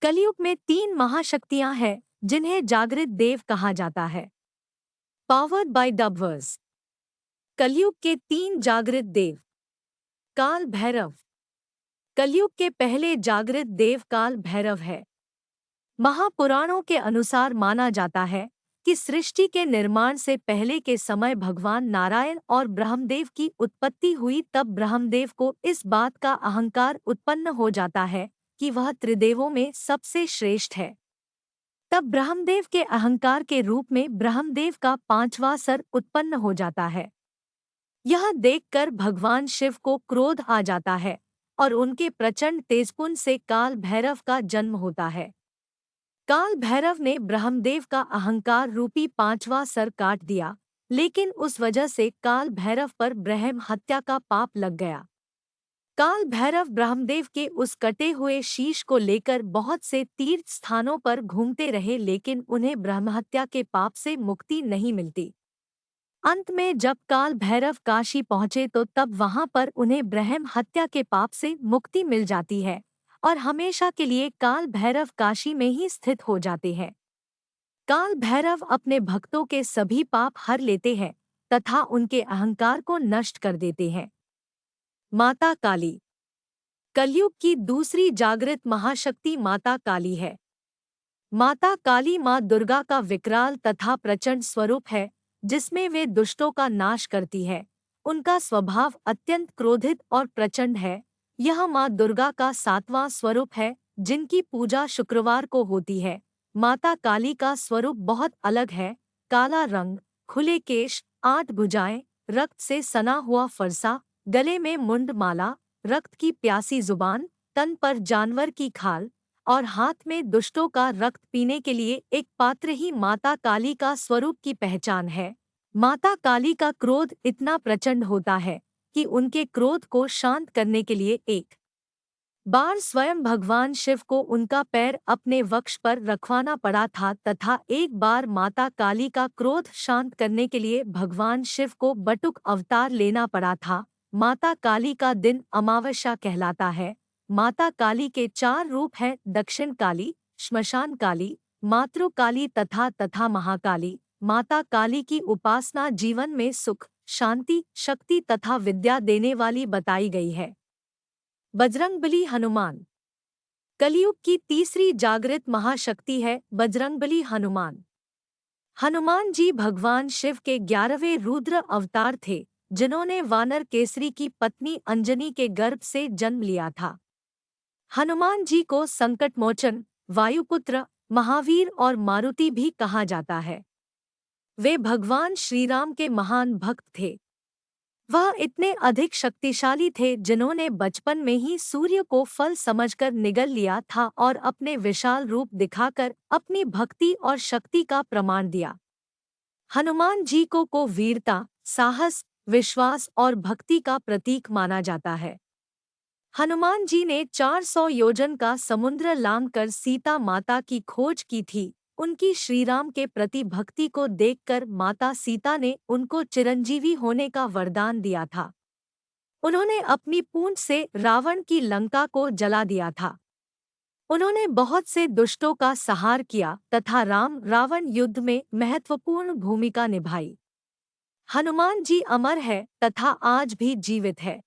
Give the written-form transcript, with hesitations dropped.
कलयुग में तीन महाशक्तियां हैं जिन्हें जागृत देव कहा जाता है। Powered by Dubverse. कलयुग के तीन जागृत देव। काल भैरव। कलयुग के पहले जागृत देव काल भैरव है। महापुराणों के अनुसार माना जाता है कि सृष्टि के निर्माण से पहले के समय भगवान नारायण और ब्रह्मदेव की उत्पत्ति हुई। तब ब्रह्मदेव को इस बात का अहंकार उत्पन्न हो जाता है कि वह त्रिदेवों में सबसे श्रेष्ठ है। तब ब्रह्मदेव के अहंकार के रूप में ब्रह्मदेव का पांचवा सर उत्पन्न हो जाता है। यह देखकर भगवान शिव को क्रोध आ जाता है और उनके प्रचंड तेजपुंज से काल भैरव का जन्म होता है। काल भैरव ने ब्रह्मदेव का अहंकार रूपी पांचवा सर काट दिया, लेकिन उस वजह से काल भैरव पर ब्रह्म हत्या का पाप लग गया। काल भैरव ब्रह्मदेव के उस कटे हुए शीश को लेकर बहुत से तीर्थ स्थानों पर घूमते रहे, लेकिन उन्हें ब्रह्महत्या के पाप से मुक्ति नहीं मिलती। अंत में जब काल भैरव काशी पहुंचे तो तब वहां पर उन्हें ब्रह्म हत्या के पाप से मुक्ति मिल जाती है और हमेशा के लिए काल भैरव काशी में ही स्थित हो जाते हैं। काल भैरव अपने भक्तों के सभी पाप हर लेते हैं तथा उनके अहंकार को नष्ट कर देते हैं। माता काली। कलयुग की दूसरी जागृत महाशक्ति माता काली है। माता काली माँ दुर्गा का विकराल तथा प्रचंड स्वरूप है, जिसमें वे दुष्टों का नाश करती है। उनका स्वभाव अत्यंत क्रोधित और प्रचंड है। यह माँ दुर्गा का सातवां स्वरूप है, जिनकी पूजा शुक्रवार को होती है। माता काली का स्वरूप बहुत अलग है। काला रंग, खुले केश, 8 भुजाएं, रक्त से सना हुआ फरसा, गले में मुंड माला, रक्त की प्यासी जुबान, तन पर जानवर की खाल और हाथ में दुष्टों का रक्त पीने के लिए एक पात्र ही माता काली का स्वरूप की पहचान है। माता काली का क्रोध इतना प्रचंड होता है कि उनके क्रोध को शांत करने के लिए एक बार स्वयं भगवान शिव को उनका पैर अपने वक्ष पर रखवाना पड़ा था तथा एक बार माता काली का क्रोध शांत करने के लिए भगवान शिव को बटुक अवतार लेना पड़ा था। माता काली का दिन अमावस्या कहलाता है। माता काली के 4 रूप हैं: दक्षिण काली, श्मशान काली, मातृ काली तथा महाकाली। माता काली की उपासना जीवन में सुख, शांति, शक्ति तथा विद्या देने वाली बताई गई है। बजरंगबली हनुमान। कलयुग की तीसरी जागृत महाशक्ति है बजरंगबली हनुमान। हनुमान जी भगवान शिव के 11वें रुद्र अवतार थे, जिन्होंने वानर केसरी की पत्नी अंजनी के गर्भ से जन्म लिया था। हनुमान जी को संकटमोचन, वायुपुत्र, महावीर और मारुति भी कहा जाता है। वे भगवान श्रीराम के महान भक्त थे। वह इतने अधिक शक्तिशाली थे जिन्होंने बचपन में ही सूर्य को फल समझकर निगल लिया था और अपने विशाल रूप दिखाकर अपनी भक्ति और शक्ति का प्रमाण दिया। हनुमान जी को वीरता, साहस, विश्वास और भक्ति का प्रतीक माना जाता है। हनुमान जी ने 400 योजन का समुद्र लांघकर सीता माता की खोज की थी। उनकी श्रीराम के प्रति भक्ति को देखकर माता सीता ने उनको चिरंजीवी होने का वरदान दिया था। उन्होंने अपनी पूंछ से रावण की लंका को जला दिया था। उन्होंने बहुत से दुष्टों का संहार किया तथा राम रावण युद्ध में महत्वपूर्ण भूमिका निभाई। हनुमान जी अमर है तथा आज भी जीवित है।